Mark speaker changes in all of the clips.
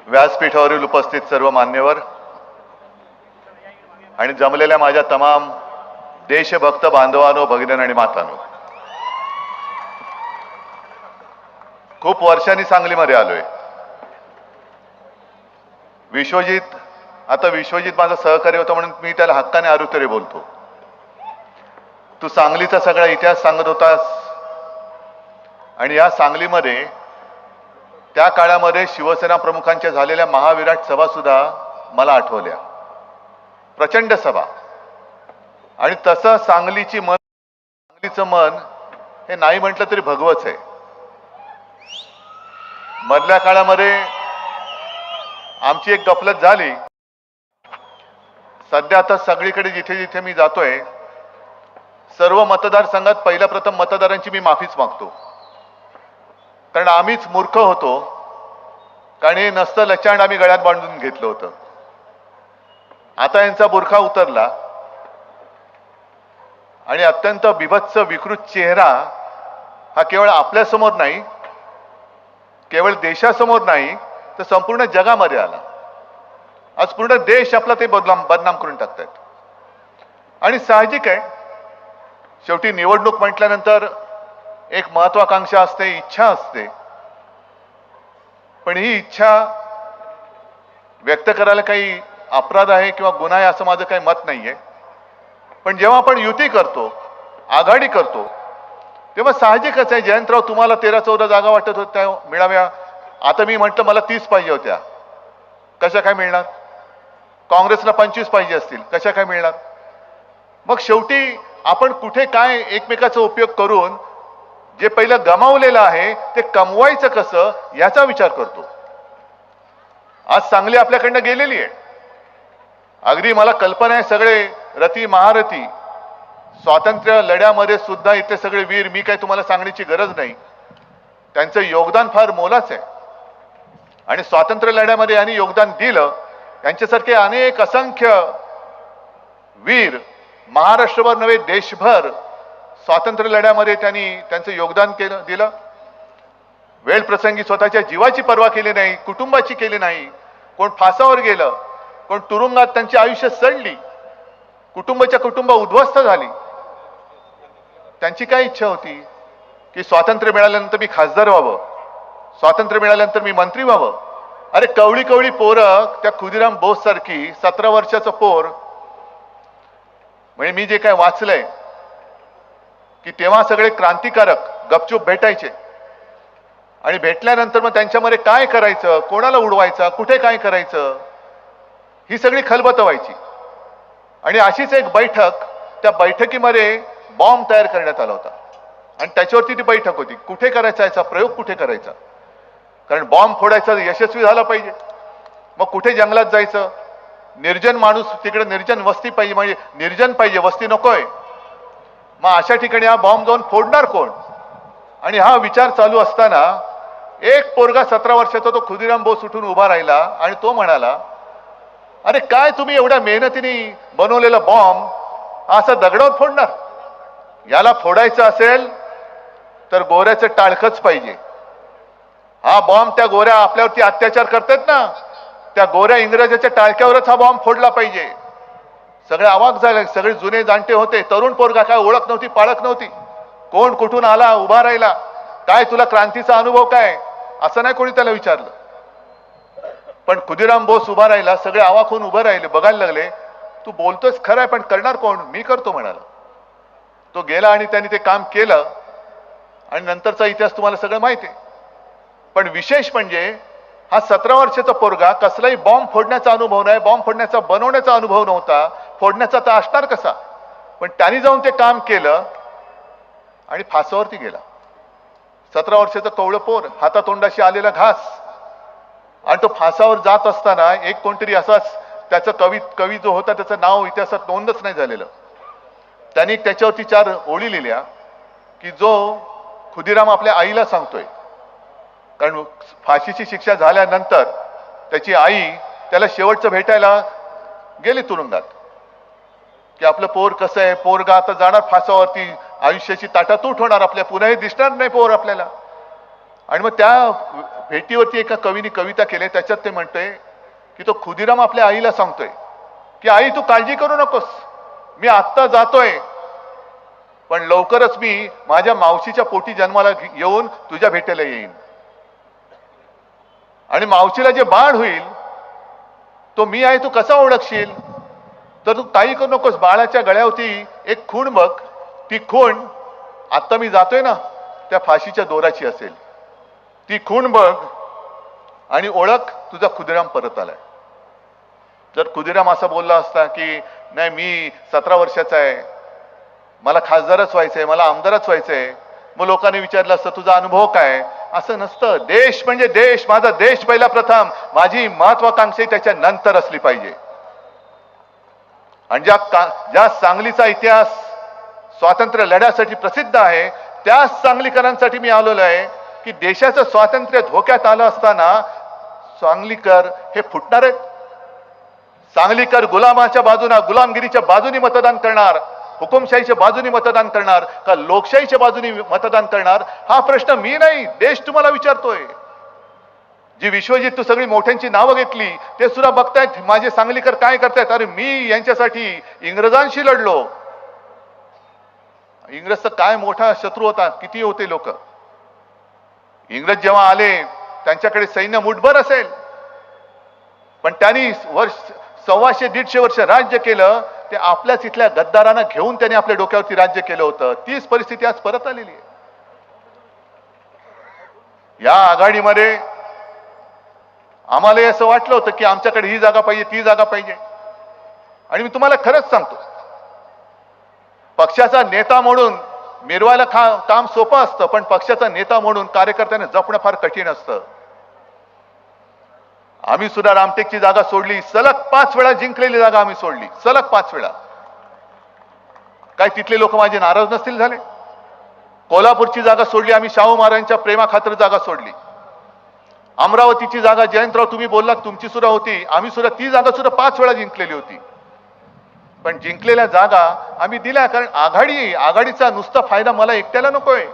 Speaker 1: व्यासपीठावरील उपस्थित सर्व मान्यवर आणि जमलेल्या माझ्या तमाम देशभक्त बांधवांनो, भगिनी आणि मातांनो, खूप वर्षांनी सांगलीमध्ये आलोय. विश्वजित माझा सहकारी होता म्हणून मी त्याला हक्काने आरुतरे बोलतो. तू सांगलीचा सगळा इतिहास सांगत होतास आणि या सांगलीमध्ये त्या काळामध्ये शिवसेना प्रमुखांच्या झालेल्या महाविराट सभा सुद्धा मला आठवल्या. प्रचंड सभा. आणि तसं सांगलीचं मन हे नाही म्हटलं तरी भगवच आहे. मधल्या काळामध्ये आमची एक गफलत झाली. सध्या आता सगळीकडे जिथे जिथे मी जातोय सर्व मतदारसंघात पहिल्या प्रथम मतदारांची मी माफीच मागतो. कारण आम्हीच मूर्ख होतो. कारण हे नसतं लचांड आम्ही गळ्यात बांधून घेतलं होतं. आता यांचा बुरखा उतरला आणि अत्यंत बिभत्स विकृत चेहरा हा केवळ आपल्यासमोर नाही, केवळ देशासमोर नाही तर संपूर्ण जगामध्ये आला. आज पूर्ण देश आपला ते बदनाम करून टाकतायत. आणि साहजिक आहे, शेवटी निवडणूक म्हटल्यानंतर एक महत्वाकांक्षा असते, इच्छा असते. पण ही इच्छा व्यक्त करायला काही अपराध आहे किंवा गुन्हा आहे असं माझं काही मत नाहीये. पण जेव्हा आपण युती करतो, आघाडी करतो, तेव्हा साहजिकच आहे जयंतराव तुम्हाला 13-14 जागा वाटत होत्या मिळाव्या. आता मी म्हटलं मला 30 पाहिजे होत्या, कशा काय मिळणार? काँग्रेसला 25 पाहिजे असतील, कशा काय मिळणार? मग शेवटी आपण कुठे काय एकमेकाचा उपयोग करून जे पहिलं गमावलेलं आहे ते कमवायचं कसं याचा विचार करतो. आज सांगली आपल्याकडनं गेलेली आहे. अगदी मला कल्पना आहे सगळे रथी महारथी स्वातंत्र्य लढ्यामध्ये सुद्धा इथे सगळे वीर, मी काय तुम्हाला सांगण्याची गरज नाही, त्यांचं योगदान फार मोलाचं आहे. आणि स्वातंत्र्य लढ्यामध्ये यांनी योगदान दिलं. यांच्यासारखे अनेक असंख्य वीर महाराष्ट्रभर नव्हे देशभर स्वातंत्र्य लढ्यामध्ये त्यांनी त्यांचं योगदान दिलं. वेळ प्रसंगी स्वतःच्या जीवाची पर्वा केली नाही, कुटुंबाची केली नाही. कोण फासावर गेलं, कोण तुरुंगात त्यांची आयुष्य सडली, कुटुंब उद्ध्वस्त झाली. त्यांची काय इच्छा होती की स्वातंत्र्य मिळाल्यानंतर मी खासदार व्हावं, स्वातंत्र्य मिळाल्यानंतर मी मंत्री व्हावं. अरे कवळी पोरं, त्या खुदिराम बोस सारखी 17 वर्षाचं पोर, म्हणजे मी जे काय वाचलंय की तेव्हा सगळे क्रांतिकारक गपचूप भेटायचे आणि भेटल्यानंतर मग त्यांच्यामध्ये काय करायचं, कोणाला उडवायचं, कुठे काय करायचं, ही सगळी खलबत व्हायची. आणि अशीच एक बैठक, त्या बैठकीमध्ये बॉम्ब तयार करण्यात आला होता आणि त्याच्यावरती ती बैठक होती. कुठे करायचा याचा प्रयोग, कुठे करायचा? कारण बॉम्ब फोडायचा यशस्वी झाला पाहिजे. मग कुठे जंगलात जायचं? निर्जन माणूस, तिकडे निर्जन वस्ती पाहिजे, म्हणजे निर्जन पाहिजे, वस्ती नकोय. मग अशा ठिकाणी हा बॉम्ब जाऊन फोडणार कोण? आणि हा विचार चालू असताना एक पोरगा 17 वर्षाचा तो खुदिराम बोस उठून उभा राहिला आणि तो म्हणाला, अरे काय तुम्ही एवढ्या मेहनतीने बनवलेला बॉम्ब असं दगडावर फोडणार? याला फोडायचं असेल तर गोऱ्याचं टाळकच पाहिजे. हा बॉम्ब त्या गोऱ्या आपल्यावरती अत्याचार करतात ना, त्या गोऱ्या इंग्रजाच्या टाळक्यावरच हा बॉम्ब फोडला पाहिजे. सगळे अवाक झाले. सगळे जुने जाणते होते. तरुण पोरगा, काय ओळख नव्हती, पाळख नव्हती. कोण कुठून आला, उभा राहिला, काय तुला क्रांतीचा अनुभव काय, असं नाही कोणी त्याला विचारलं. पण खुदिराम बोस उभा राहिला. सगळे अवाक होऊन उभे राहिले, बघायला लागले. तू बोलतोस खरं आहे, पण करणार कोण? मी करतो म्हणाला. तो गेला आणि त्यांनी ते काम केलं आणि नंतरचा इतिहास तुम्हाला सगळं माहिती आहे. पण विशेष म्हणजे हा 17 वर्षाचा पोरगा कसलाही बॉम्ब फोडण्याचा अनुभव नाही, बॉम्ब फोडण्याचा बनवण्याचा अनुभव नव्हता, फोडण्याचा तर असणार कसा. पण त्यांनी जाऊन ते काम केलं आणि फासावरती गेला. 17 वर्षाचं कवळं पोर, हातातोंडाशी आलेला घास. आणि तो फासावर जात असताना एक कोणतरी असाच, त्याचं कवी जो होता त्याचं नाव इतिहासात नोंदच नाही झालेलं, त्यांनी त्याच्यावरती 4 ओळी लिहिल्या की जो खुदिराम आपल्या आईला सांगतोय. कारण फाशीची शिक्षा झाल्यानंतर त्याची आई त्याला शेवटचं भेटायला गेली तुरुंगात की आपलं पोर कसं आहे, पोरगा आता जाणार फासावरती, आयुष्याची ताटातूट होणार, आपल्या पुन्हा हे दिसणार नाही पोर आपल्याला. आणि मग त्या भेटीवरती एका कवीने कविता केली, त्याच्यात ते म्हणतोय की तो खुदिराम आपल्या आईला सांगतोय की आई तू काळजी करू नकोस, मी आत्ता जातोय पण लवकरच मी माझ्या मावशीच्या पोटी जन्माला येऊन तुझ्या भेटीला येईन, आणि मावशीला जे बाळ होईल तो मी आहे तू कसा ओळखशील, तर तू काही करू नकोस, बाळाच्या गळ्यावरती एक खूण बघ, ती खूण आता मी जातोय ना त्या फाशीच्या दोराची असेल, ती खूण बघ आणि ओळख तुझा खुदिराम परत आलाय. जर खुदिराम असा बोलला असता की नाही मी 17 वर्षाचा आहे, मला खासदारच व्हायचंय, मला आमदारच व्हायचंय, मग लोकांनी विचारलं असतं तुझा अनुभव काय, असं नसतं. देश म्हणजे देश, माझा देश पहिला प्रथम, माझी महत्वाकांक्षा त्याच्या नंतर असली पाहिजे. आणि ज्या सांगलीचा इतिहास स्वातंत्र्य लढ्यासाठी प्रसिद्ध आहे त्याच सांगलीकरांसाठी मी आलेलो आहे की देशाचं स्वातंत्र्य धोक्यात आलं असताना सांगलीकर हे फुटणार आहेत. सांगलीकर गुलामाच्या बाजूने, गुलामगिरीच्या बाजूने मतदान करणार, हुकुमशाहीच्या बाजूने मतदान करणार का लोकशाहीच्या बाजूने मतदान करणार, हा प्रश्न मी नाही देश तुम्हाला विचारतोय. जी विश्वजित तू सगळी मोठ्यांची नावं घेतली ते सुद्धा बघतायत माझे सांगलीकर काय करतायत. अरे मी यांच्यासाठी इंग्रजांशी लढलो. इंग्रजचा काय मोठा शत्रू होता, किती होते लोक. इंग्रज जेव्हा आले त्यांच्याकडे सैन्य मुठभर असेल, पण त्यांनी 125-150 वर्ष राज्य केलं. ते आपल्याच इथल्या गद्दारांना घेऊन त्यांनी आपल्या डोक्यावरती राज्य केलं होतं. तीच परिस्थिती आज परत आलेली आहे. या आघाडीमध्ये आम्हाला असं वाटलं होतं की आमच्याकडे ही जागा पाहिजे, ती जागा पाहिजे, आणि मी तुम्हाला खरंच सांगतो पक्षाचा नेता म्हणून मिरवायला काम सोपं असतं, पण पक्षाचा नेता म्हणून कार्यकर्त्यांना जपणं फार कठीण असतं. आम्ही सुद्धा रामटेकची जागा सोडली, सलग 5 वेळा जिंकलेली जागा आम्ही सोडली, सलग 5 वेळा. काय तिथले लोक माझे नाराज नसतील झाले. कोल्हापूरची जागा सोडली आम्ही, शाहू महाराजांच्या प्रेमाखातर जागा सोडली. अमरावतीची जागा जयंतराव तुम्ही बोललात तुमची सुद्धा होती, आम्ही सुद्धा ती जागा सुद्धा 5 वेळा जिंकलेली होती. पण जिंकलेल्या जागा आम्ही दिल्या, कारण आघाडीचा नुसता फायदा मला एकट्याला नकोय,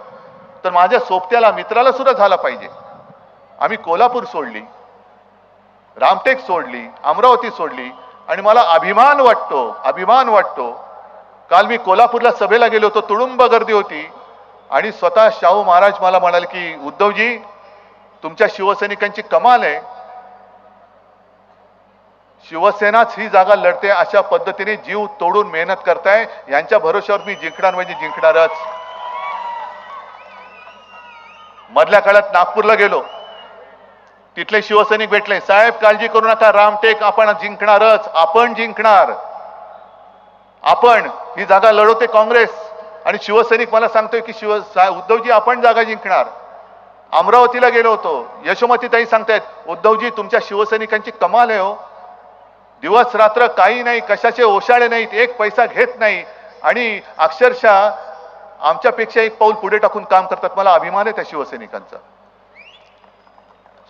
Speaker 1: तर माझ्या सोबत्याला मित्राला सुद्धा झाला पाहिजे. आम्ही कोल्हापूर सोडली, रामटेक सोडली, अमरावती सोडली, आणि मला अभिमान वाटतो. काल मी कोल्हापूरला सभेला गेलो होतो, तुडुंब गर्दी होती, आणि स्वतः शाहू महाराज मला म्हणाले की उद्धवजी तुमच्या शिवसैनिकांची कमाल आहे, शिवसेनाच ही जागा लढते, अशा पद्धतीने जीव तोडून मेहनत करताय, यांच्या भरोश्यावर मी जिंकणार म्हणजे जिंकणारच. मधल्या काळात नागपूरला गेलो, तिथले शिवसैनिक भेटले, साहेब काळजी करू नका, रामटेक आपण जिंकणारच, आपण जिंकणार, आपण ही जागा लढवते काँग्रेस. आणि शिवसैनिक मला सांगतोय की उद्धवजी आपण जागा जिंकणार. अमरावतीला गेलो होतो, यशोमतीताई सांगतायत उद्धवजी तुमच्या शिवसैनिकांची कमाल आहे हो, दिवस रात्र काही नाही, कशाचे ओशाळे नाहीत, एक पैसा घेत नाही, आणि अक्षरशः आमच्यापेक्षा एक पाऊल पुढे टाकून काम करतात. मला अभिमान आहे त्या शिवसैनिकांचा.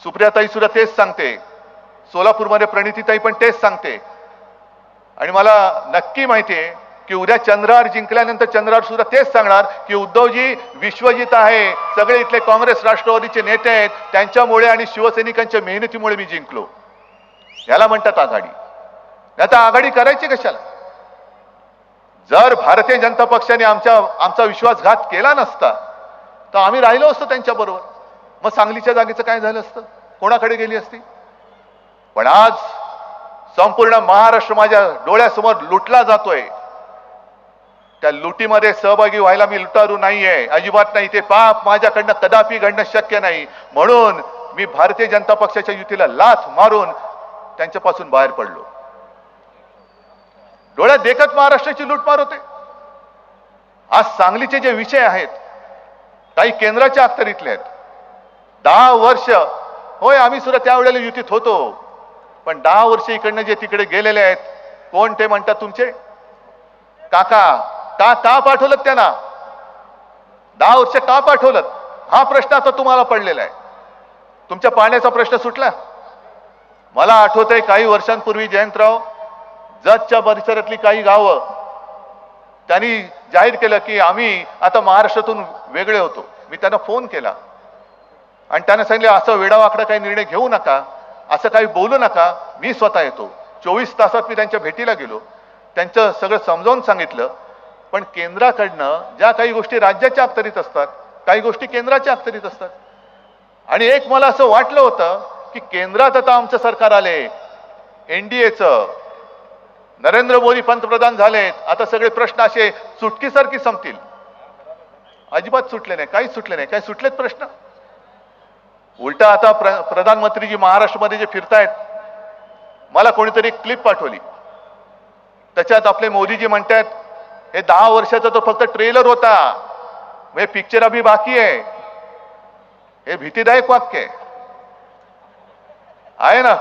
Speaker 1: सुप्रियाताई सुद्धा तेच सांगते, सोलापूरमध्ये प्रणितीताई पण तेच सांगते. आणि मला नक्की माहिती आहे की उद्या चंद्रहार जिंकल्यानंतर चंद्रहार सुद्धा तेच सांगणार की उद्धवजी विश्वजित आहे, सगळे इथले काँग्रेस राष्ट्रवादीचे नेते आहेत, त्यांच्यामुळे आणि शिवसैनिकांच्या मेहनतीमुळे मी जिंकलो. याला म्हणतात आघाडी. आता आघाडी करायची कशाला? जर भारतीय जनता पक्षाने आमचा विश्वासघात केला नसता तर आम्ही राहिलो असतो त्यांच्या बरोबर. मग सांगलीच्या जागेचं काय झालं असतं, कोणाकडे गेली असती? पण आज संपूर्ण महाराष्ट्र माझ्या डोळ्यासमोर लुटला जातोय. त्या लुटीमध्ये सहभागी व्हायला मी लुटारू नाहीये, अजिबात नाही. ते पाप माझ्याकडनं कदापि घडणं शक्य नाही. म्हणून मी भारतीय जनता पक्षाच्या युतीला लाथ मारून त्यांच्यापासून बाहेर पडलो. डोळ्यात देखत महाराष्ट्राची लूटमार होते. आज सांगलीचे जे विषय आहेत काही केंद्राच्या अखत्यारीतले आहेत. 10 वर्ष होय आम्ही सुद्धा त्यावेळेला युतीत होतो, पण 10 वर्ष इकडनं जे तिकडे गेलेले आहेत, कोण ते म्हणतात तुमचे काका, का पाठवलं त्यांना? 10 वर्ष का पाठवलं? हा प्रश्न आता तुम्हाला पडलेला आहे. तुमच्या पाण्याचा प्रश्न सुटला? मला आठवतंय काही वर्षांपूर्वी जयंतराव जतच्या परिसरातली काही गावं त्यांनी जाहीर केलं की आम्ही आता महाराष्ट्रातून वेगळे होतो. मी त्यांना फोन केला, आणि त्याने सांगितले असं वेडावाकडा काही निर्णय घेऊ नका, असं काही बोलू नका, मी स्वतः येतो. 24 तासात मी त्यांच्या भेटीला गेलो, त्यांचं सगळं समजावून सांगितलं. पण केंद्राकडनं ज्या काही गोष्टी राज्याच्या अखत्यारीत असतात, काही गोष्टी केंद्राच्या अखत्यारीत असतात. आणि एक मला असं वाटलं होतं की केंद्रात आता आमचं सरकार आले, एनडीएचं, नरेंद्र मोदी पंतप्रधान झालेत, आता सगळे प्रश्न असे सुटकीसारखी संपतील. अजिबात सुटले नाही, काहीच सुटले नाही. काय सुटलेत प्रश्न? उलटा आता प्रधानमंत्रीजी महाराष्ट्रामध्ये जे फिरतायत, मला कोणीतरी एक क्लिप पाठवली, त्याच्यात आपले मोदीजी म्हणतात हे 10 वर्षाचा तो फक्त ट्रेलर होता, हे पिक्चर अभी बाकी आहे. हे भीतीदायक वाक्य आहे ना,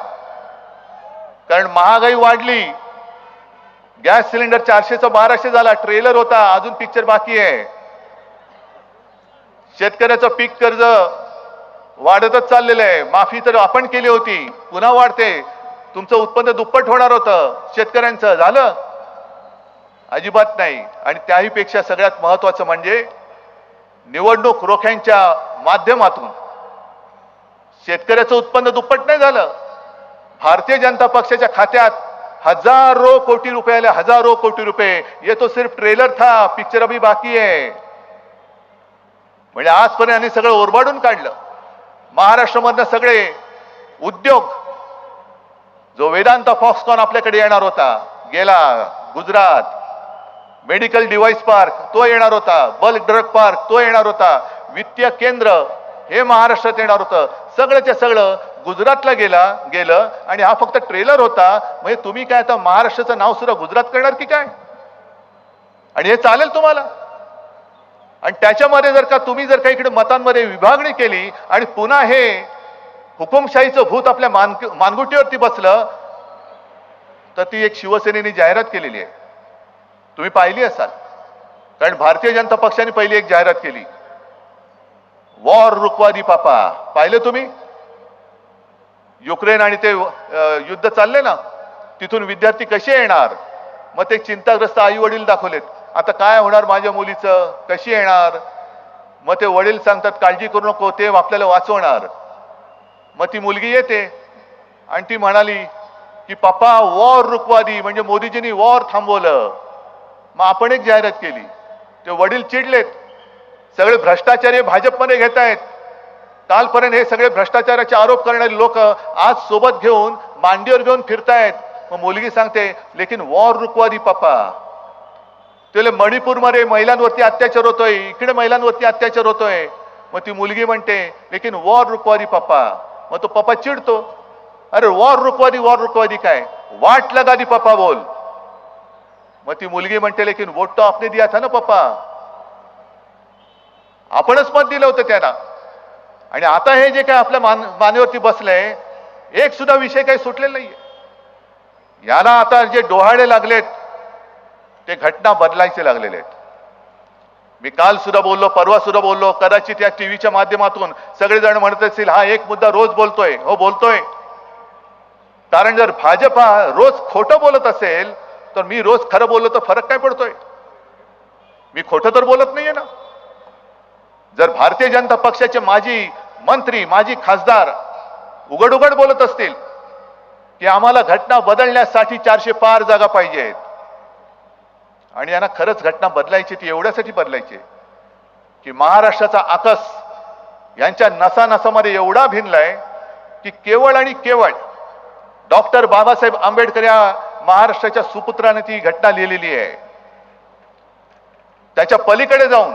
Speaker 1: कारण महागाई वाढली, गॅस सिलेंडर 400चा 1200 झाला, ट्रेलर होता, अजून पिक्चर बाकी आहे. शेतकऱ्याचं पीक कर्ज वाढतच चाललेलं आहे, माफी तर आपण केली होती, पुन्हा वाढते. तुमचं उत्पन्न दुप्पट होणार होतं शेतकऱ्यांचं, झालं? अजिबात नाही. आणि त्याही पेक्षा सगळ्यात महत्वाचं म्हणजे निवडणूक रोख्यांच्या माध्यमातून शेतकऱ्याचं उत्पन्न दुप्पट नाही झालं. भारतीय जनता पक्षाच्या खात्यात हजारों कोटी रुपये आले, हजारों कोटी रुपये. ये तो सिर्फ ट्रेलर था, पिक्चर अभी बाकी आहे. म्हणजे आजपर्यंत यांनी सगळं ओरबाडून काढलं. महाराष्ट्रामधनं सगळे उद्योग, जो वेदांता फॉक्सकॉन आपल्याकडे येणार होता, गेला. गुजरात मेडिकल डिव्हाइस पार्क तो येणार होता, बल्क ड्रग पार्क तो येणार होता, वित्तीय केंद्र हे महाराष्ट्रात येणार होतं. सगळंच्या सगळं गुजरातला गेलं आणि हा फक्त ट्रेलर होता. म्हणजे तुम्ही काय आता महाराष्ट्राचं नाव सुद्धा गुजरात करणार की काय? आणि हे चालेल तुम्हाला? आणि त्याच्यामध्ये जर का तुम्ही जर का इकडे मतांमध्ये विभागणी केली आणि पुन्हा हे हुकुमशाहीचं भूत आपल्या मानगुटीवरती बसलं, तर ती एक शिवसेनेने जाहिरात केलेली आहे, तुम्ही पाहिली असाल. कारण भारतीय जनता पक्षाने पहिली एक जाहिरात केली, वॉर रुकवादी पापा. पाहिलं तुम्ही? युक्रेन आणि ते युद्ध चालले ना, तिथून विद्यार्थी कसे येणार, मग ते चिंताग्रस्त आई वडील दाखवलेत. आता काय होणार माझ्या मुलीचं, कशी येणार? मग ते वडील सांगतात काळजी करू नको, ते आपल्याला वाचवणार. मग ती मुलगी येते आणि ती म्हणाली की पप्पा वॉर रुकवादी, म्हणजे मोदीजींनी वॉर थांबवलं. मग आपण एक जाहिरात केली, ते वडील चिडलेत. सगळे भ्रष्टाचारी भाजपमध्ये घेत आहेत. कालपर्यंत हे सगळे भ्रष्टाचाराचे आरोप करणारे लोक आज सोबत घेऊन मांडीवर घेऊन फिरतायत. मग मुलगी सांगते लेकिन वॉर रुकवादी पप्पा. त्याला मणिपूरमध्ये महिलांवरती अत्याचार होतोय, इकडे महिलांवरती अत्याचार होतोय. मग ती मुलगी म्हणते लेकिन वॉर रुकवादी पप्पा. मग तो पप्पा चिडतो, अरे वॉर रुकवादी काय, वाट लगा दी पप्पा बोल. मग ती मुलगी म्हणते लेकिन वोट तो आपने दिया था ना पप्पा, आपणच मत दिलं होतं त्यांना. आणि आता हे जे काय आपल्या मानेवरती बसलंय, एक सुद्धा विषय काही सुटलेला नाहीये. याला आता जे डोहाळे लागलेत ते घटना बदलायचे लागलेले आहेत. मी काल सुद्धा बोललो, परवा सुद्धा बोललो, कदाचित या टीव्हीच्या माध्यमातून सगळेजण म्हणत असतील हा एक मुद्दा रोज बोलतोय. हो बोलतोय, कारण जर भाजप रोज खोटं बोलत असेल तर मी रोज खरं बोललो तर फरक काय पडतोय? मी खोटं तर बोलत नाहीये ना. जर भारतीय जनता पक्षाचे माजी मंत्री, माजी खासदार उघड उघड बोलत असतील की आम्हाला घटना बदलण्यासाठी 400 पार जागा पाहिजेत, आणि यांना खरंच घटना बदलायची, ती एवढ्यासाठी बदलायची की महाराष्ट्राचा आकस यांच्या नसानसामध्ये एवढा भिनलाय की केवळ आणि केवळ डॉक्टर बाबासाहेब आंबेडकर या महाराष्ट्राच्या सुपुत्राने ती घटना लिहिलेली आहे. त्याच्या पलीकडे जाऊन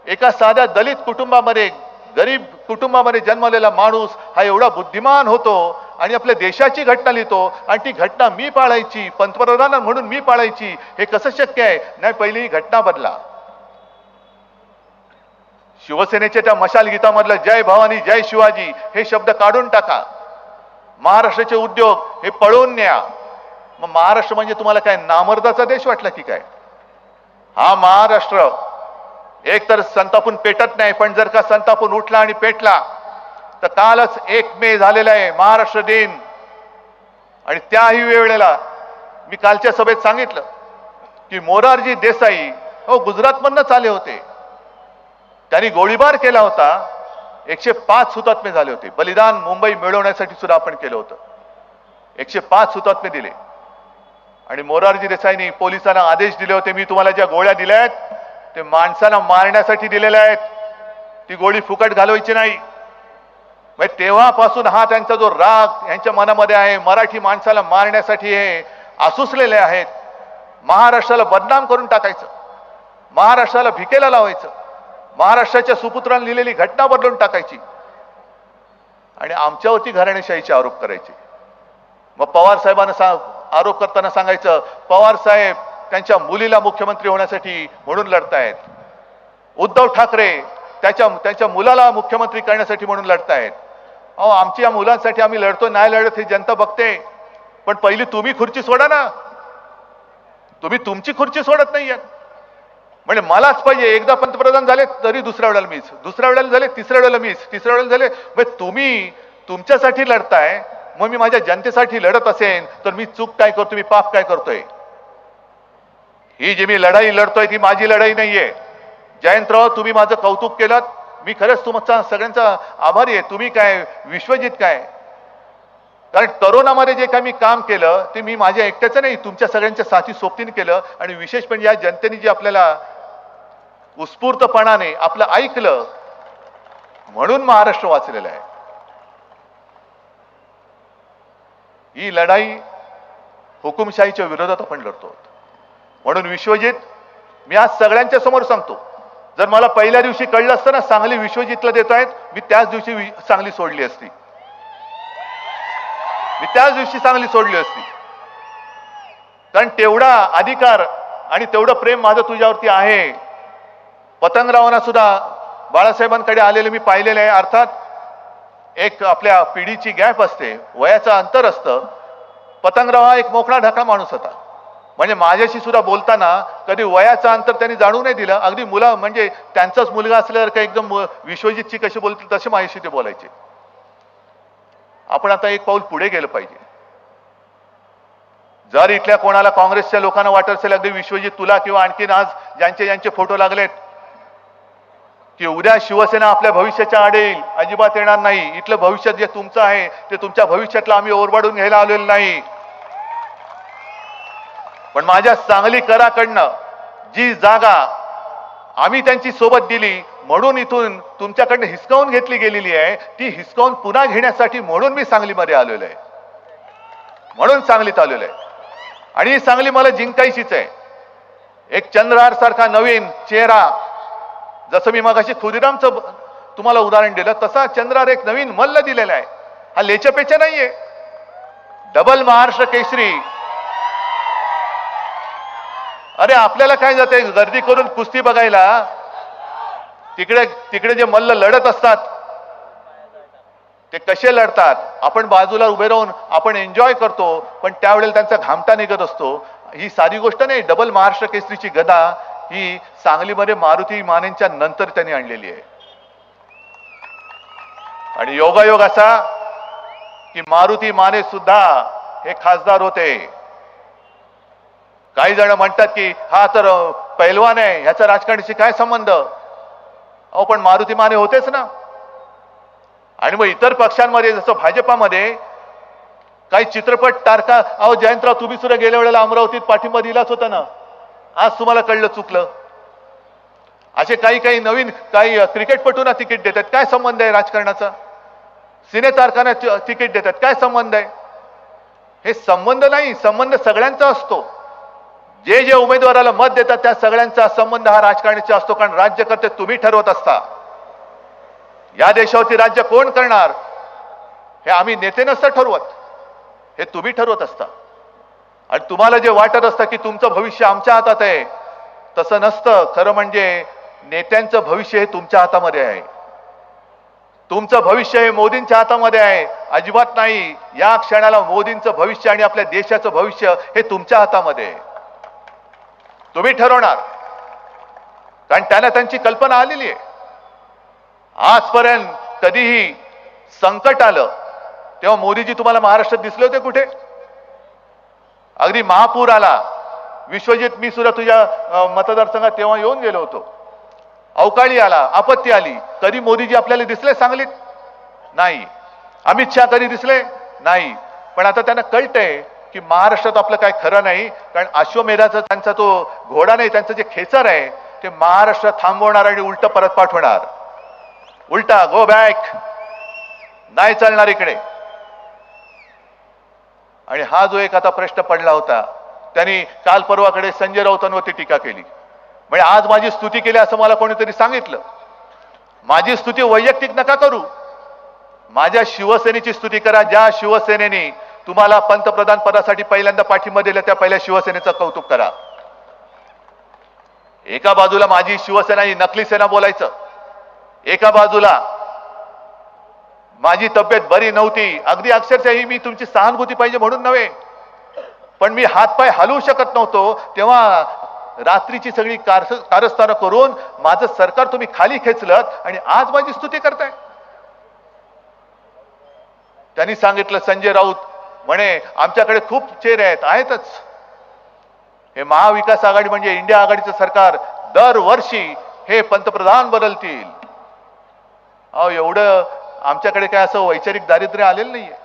Speaker 1: एका साध्या दलित कुटुंबामध्ये, गरीब कुटुंबामध्ये जन्मलेला माणूस हा एवढा बुद्धिमान होतो आणि आपल्या देशाची घटना लिहितो, आणि ती घटना मी पाळायची, पंतप्रधान म्हणून मी पाळायची, हे कसं शक्य आहे? नाही, पहिली ही घटना बदला. शिवसेनेच्या त्या मशाल गीतामधलं जय भवानी जय शिवाजी हे शब्द काढून टाका. महाराष्ट्राचे उद्योग हे पळवून न्या. मग महाराष्ट्र म्हणजे तुम्हाला काय नामर्दाचा देश वाटला की काय? हा महाराष्ट्र एक तर संतापून पेटत नाही, पण जर का संतापून उठला आणि पेटला तर कालच 1 मे झालेला आहे महाराष्ट्र दिन. आणि त्याही वेळेला मी कालच्या सभेत सांगितलं की मोरारजी देसाई हो गुजरातमधनच आले होते, त्यांनी गोळीबार केला होता 105 हुतात्मे झाले होते. बलिदान मुंबई मिळवण्यासाठी सुद्धा आपण केलं होतं. 105 हुतात्मे दिले आणि मोरारजी देसाईंनी पोलिसांना आदेश दिले होते, मी तुम्हाला ज्या गोळ्या दिल्या आहेत ते माणसाला मारण्यासाठी दिलेल्या आहेत, ती गोळी फुकट घालवायची नाही. म्हणजे तेव्हापासून हा त्यांचा जो राग यांच्या मनामध्ये आहे, मराठी माणसाला मारण्यासाठी हे आसुसलेले आहेत. महाराष्ट्राला बदनाम करून टाकायचं, महाराष्ट्राला भिकेला लावायचं, महाराष्ट्राच्या सुपुत्रांनी लिहिलेली घटना बदलून टाकायची आणि आमच्यावरती घराणेशाहीचे आरोप करायचे. मग पवार साहेबांना आरोप करताना सांगायचं, पवार साहेब त्यांच्या मुलीला मुख्यमंत्री होण्यासाठी म्हणून लढतायत. उद्धव ठाकरे त्यांच्या मुलाला मुख्यमंत्री करण्यासाठी म्हणून लढतायत. अहो, आमच्या मुलांसाठी आम्ही लढतो, नाही लढत हे जनता बघते. पण पहिली तुम्ही खुर्ची सोडा ना. तुम्ही तुमची खुर्ची सोडत नाहीये. म्हणजे मलाच पाहिजे, एकदा पंतप्रधान झाले तरी दुसऱ्या वेळेला मीच, दुसऱ्या वेळेला झाले तिसऱ्या वेळेला मीच, तिसऱ्या वेळेला झाले. म्हणजे तुम्ही तुमच्यासाठी लढताय, मग मी माझ्या जनतेसाठी लढत असेन तर मी चूक काय करतो, मी पाप काय करतोय? ही जी मी लढाई लढतोय ती माझी लढाई नाहीये. जयंतराव, तुम्ही माझं कौतुक केलं, मी खरंच तुमचा सगळ्यांचा आभारी आहे. तुम्ही काय, विश्वजित काय, कारण करोनामध्ये जे काय मी काम केलं ते मी माझ्या एकट्याचं नाही, तुमच्या सगळ्यांच्या साथी सोबतीने केलं. आणि विशेष म्हणजे या जनतेने जे आपल्याला उत्स्फूर्तपणाने आपलं ऐकलं म्हणून महाराष्ट्र वाचलेला आहे. ही लढाई हुकुमशाहीच्या विरोधात आपण लढतो. म्हणून विश्वजित, मी आज सगळ्यांच्या समोर सांगतो, जर मला पहिल्या दिवशी कळलं असतं ना सांगली विश्वजितला देत आहेत, मी त्याच दिवशी सांगली सोडली असती, मी त्याच दिवशी सांगली सोडली असती. कारण तेवढा अधिकार आणि तेवढं प्रेम माझं तुझ्यावरती आहे. पतंगरावांना सुद्धा बाळासाहेबांकडे आलेले मी पाहिलेलं आहे. अर्थात एक आपल्या पिढीची गॅप असते, वयाचं अंतर असतं. पतंगराव हा एक मोकळा ढाकळा माणूस होता. म्हणजे माझ्याशी सुद्धा बोलताना कधी वयाचं अंतर त्यांनी जाणू नाही दिलं. अगदी मुला म्हणजे त्यांचाच मुलगा असल्यावर काही एकदम विश्वजितची कशी बोलतील तसे माझ्याशी ते बोलायचे. आपण आता एक पाऊल पुढे गेलं पाहिजे. जर इथल्या कोणाला काँग्रेसच्या लोकांना वाटत असेल अगदी विश्वजित तुला किंवा आणखीन आज ज्यांचे फोटो लागलेत की उद्या शिवसेना आपल्या भविष्याच्या आड येईल, अजिबात येणार नाही. इथलं भविष्य जे तुमचं आहे ते तुमच्या भविष्यातलं आम्ही ओरबाडून घ्यायला आलेलं नाही. पण माझ्या सांगलीकराकडनं जी जागा आम्ही त्यांची सोबत दिली म्हणून इथून तुमच्याकडनं हिसकावून घेतली गेलेली आहे, ती हिसकावून पुन्हा घेण्यासाठी म्हणून मी सांगलीमध्ये आलेलो आहे, म्हणून सांगलीत आलेलो आहे. आणि ही सांगली मला जिंकायचीच आहे. एक चंद्रहार सारखा नवीन चेहरा, जसं मी मगाशी खुदिरामचं तुम्हाला उदाहरण दिलं तसा चंद्रहार एक नवीन मल्ल दिलेला आहे. हा लेचपेचा नाहीये, डबल महाराष्ट्र केसरी. अरे आपल्याला काय जाते गर्दी करून कुस्ती बघायला, तिकडे जे मल्ल लढत असतात ते कसे लढतात, आपण बाजूला उभे राहून आपण एन्जॉय करतो, पण त्यावेळेला त्यांचा घामटा निघत असतो. ही साधी गोष्ट नाही. डबल महाराष्ट्र केसरीची गदा ही सांगलीमध्ये मारुती मानेंच्या नंतर त्यांनी आणलेली आहे. आणि योगायोग असा की मारुती माने सुद्धा हे खासदार होते. काही जण म्हणतात की हा तर पैलवान आहे, ह्याचा राजकारणाशी काय संबंध? अहो पण मारुती माने होतेच ना. आणि मग इतर पक्षांमध्ये जसं भाजपामध्ये काही चित्रपट तारका, अहो जयंतराव तुम्ही सुद्धा गेल्या वेळेला अमरावतीत पाठिंबा दिलाच होता ना, आज तुम्हाला कळलं चुकलं. असे काही नवीन काही क्रिकेटपटूंना तिकीट देतात, काय संबंध आहे राजकारणाचा? सिने तारकांना तिकीट देतात, काय संबंध आहे? हे संबंध नाही, संबंध सगळ्यांचा असतो. जे उमेदवाराला मत देतात त्या सगळ्यांचा संबंध हा राजकारणाचा असतो. कारण राज्यकर्ते तुम्ही ठरवत असता. या देशावरती राज्य कोण करणार हे आम्ही नेते नसतं ठरवत, हे तुम्ही ठरवत असता. आणि तुम्हाला जे वाटत असतं की तुमचं भविष्य आमच्या हातात आहे, तसं नसतं. खरं म्हणजे नेत्यांचं भविष्य हे तुमच्या हातामध्ये आहे. तुमचं भविष्य हे मोदींच्या हातामध्ये आहे, अजिबात नाही. या क्षणाला मोदींचं भविष्य आणि आपल्या देशाचं भविष्य हे तुमच्या हातामध्ये आहे. तुम्ही ठरवणार, कारण त्यांना त्यांची कल्पना आलेली आहे. आजपर्यंत कधीही संकट आलं तेव्हा मोदीजी तुम्हाला महाराष्ट्रात दिसले होते कुठे? अगदी महापूर आला, विश्वजित मी सुद्धा तुझ्या मतदारसंघात तेव्हा येऊन गेलो होतो. अवकाळी आला, आपत्ती आली, कधी मोदीजी आपल्याला दिसले सांगलीत? नाही. अमित शहा कधी दिसले? नाही. पण आता त्यांना कळतंय की महाराष्ट्रात आपलं काय खरं नाही, कारण अश्वमेधाचा त्यांचा तो घोडा नाही, त्यांचं जे खेचर आहे ते महाराष्ट्र थांबवणार आणि उलट परत पाठवणार. उलटा गो बॅक, नाही चालणार इकडे. आणि हा जो एक आता प्रश्न पडला होता, त्यांनी काल परवाकडे संजय राऊतांवरती टीका केली. म्हणजे आज माझी स्तुती केली असं मला कोणीतरी सांगितलं. माझी स्तुती वैयक्तिक नका करू, माझ्या शिवसेनेची स्तुती करा. ज्या शिवसेनेने तुम्हाला पंतप्रधान पदासाठी पहिल्यांदा पाठिंबा दिला त्या पहिल्या शिवसेनेचं कौतुक करा. एका बाजूला माझी शिवसेना ही नकली सेना बोलायचं, एका बाजूला माझी तब्येत बरी नव्हती, अगदी अक्षरशः ही मी तुमची सहानुभूती पाहिजे म्हणून नव्हे, पण मी हातपाय हलवू शकत नव्हतो, तेव्हा रात्रीची सगळी कारस्थानं करून माझं सरकार तुम्ही खाली खेचलत आणि आज माझी स्तुती करताय. त्यांनी सांगितलं, संजय राऊत म्हणे आमच्याकडे खूप चेहरे आहेतच. हे महाविकास आघाडी म्हणजे इंडिया आघाडीचं सरकार दरवर्षी हे पंतप्रधान बदलतील. अहो, एवढं आमच्याकडे काय असं वैचारिक दारिद्र्य आलेलं नाहीये.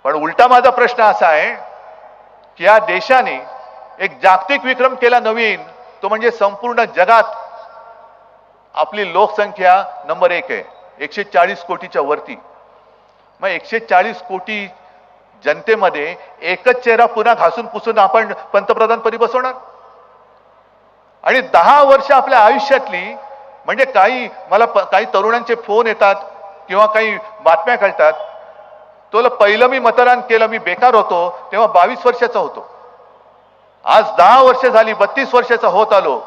Speaker 1: पण उलटा माझा प्रश्न असा आहे की या देशाने एक जागतिक विक्रम केला नवीन, तो म्हणजे संपूर्ण जगात आपली लोकसंख्या नंबर 1 आहे, 140 कोटीच्या वरती. मग 140 कोटी जनतेमध्ये एकच चेहरा पुन्हा घासून पुसून आपण पंतप्रधान पदी बसवणार? आणि 10 वर्ष आपल्या आयुष्यातली, म्हणजे काही तरुणांचे फोन येतात किंवा काही बातम्या कळतात, तो पहिलं मी मतदान केलं, मी बेकार होतो तेव्हा 22 वर्षाचा होतो. आज 10 वर्ष झाली, 32 वर्षाचा होत आलो.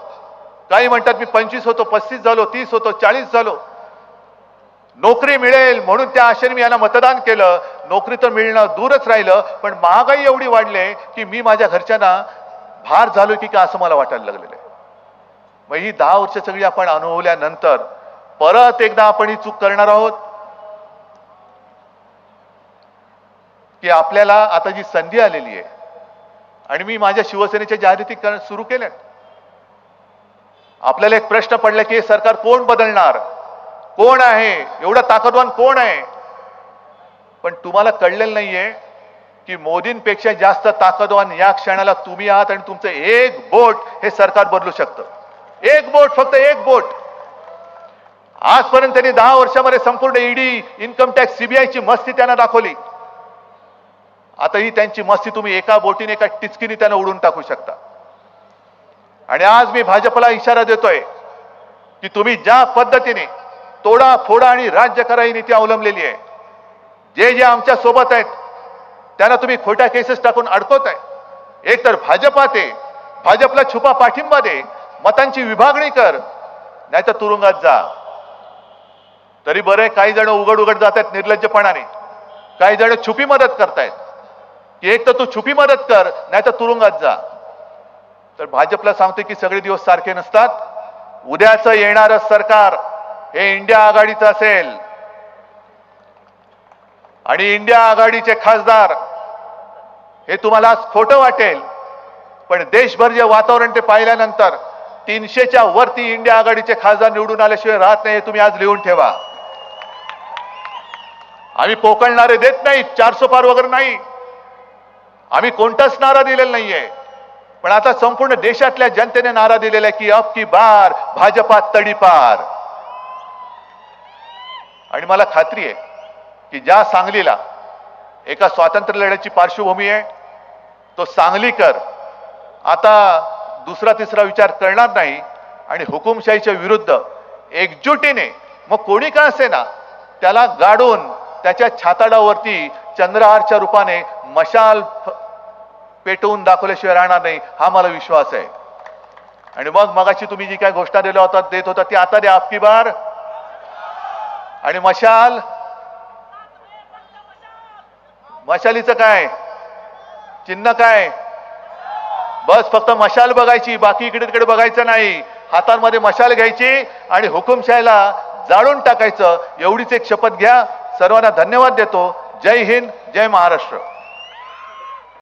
Speaker 1: काही म्हणतात मी 25 होतो, 35 झालो, 30 होतो, 40 झालो. नोकरी मिळेल म्हणून त्या आशेने मी यांना मतदान केलं. नोकरी तर मिळणं दूरच राहिलं, पण महागाई एवढी वाढली की मी माझ्या घरच्यांना भार झालो की काय असं मला वाटायला लागलेलं आहे. मग ही 10 वर्ष सगळी आपण अनुभवल्यानंतर परत एकदा आपण ही चूक करणार आहोत की आपल्याला आता जी संधी आलेली आहे, आणि मी माझ्या शिवसेनेच्या जाहिराती सुरू केल्या. आपल्याला एक प्रश्न पडला की हे सरकार कोण बदलणार, कोण आहे एवढा ताकदवान, कोण आहे? पण तुम्हाला कळलेलं नाहीये की मोदींपेक्षा जास्त ताकदवान या क्षणाला तुम्ही आहात, आणि तुमचं एक बोट हे सरकार बदलू शकतं. एक बोट, फक्त एक बोट. आजपर्यंत त्यांनी 10 वर्षामध्ये संपूर्ण ईडी, इन्कम टॅक्स, सीबीआयची मस्ती त्यांना दाखवली. आता ही त्यांची मस्ती तुम्ही एका बोटीने, एका टिचकीने त्यांना उडून टाकू शकता. आणि आज मी भाजपला इशारा देतोय की तुम्ही ज्या पद्धतीने तोडा फोडा आणि राज्य करा ही नीती अवलंबलेली आहे, जे जे आमच्या सोबत आहेत त्यांना तुम्ही खोट्या केसेस टाकून अडकवताय. एक तर भाजपात आहे, भाजपला छुपा पाठिंबा दे, मतांची विभागणी कर, नाहीतर तुरुंगात जा. तरी बरे, काही जण उघड उघड जात आहेत निर्लज्जपणाने, काही जण छुपी मदत करतायत की एक तर तू छुपी मदत कर, नाहीतर तुरुंगात जा. तर भाजपला सांगते की सगळे दिवस सारखे नसतात. उद्याचं येणारं सरकार हे इंडिया आघाडीचं असेल, आणि इंडिया आघाडीचे खासदार हे तुम्हाला खोटं वाटेल, पण देशभर जे वातावरण ते पाहिल्यानंतर 300च्या वरती इंडिया आघाडीचे खासदार निवडून आल्याशिवाय राहत नाही. हे तुम्ही आज लिहून ठेवा. आम्ही पोकळणारे देत नाही, 400 पार वगैरे नाही, आम्ही कोणताच नारा दिलेला नाहीये. पण आता संपूर्ण देशातल्या जनतेने नारा दिलेला आहे की अब की बार भाजपा तडीपार. आणि मला खात्री आहे की ज्या सांगलीला एका स्वातंत्र्य लढ्याची पार्श्वभूमी आहे, तो सांगलीकर आता दुसरा तिसरा विचार करणार नाही, आणि हुकुमशाहीच्या विरुद्ध एकजुटीने, मग कोणी का असेना, त्याला गाडून त्याच्या छाताडावरती चंद्रहारच्या रूपाने मशाल पेटवून दाखवल्याशिवाय राहणार नाही, हा मला विश्वास आहे. आणि मग मगाशी तुम्ही जी काय घोषणा देत होता ती आता द्या, आपकी बार. आणि मशाल, मशालीचं काय चिन्ह काय? बस फक्त मशाल बघायची, बाकी इकडे तिकडे बघायचं नाही. हातांमध्ये मशाल घ्यायची आणि हुकुमशाहीला जाळून टाकायचं, एवढीच एक शपथ घ्या. सर्वांना धन्यवाद देतो. जय हिंद, जय महाराष्ट्र.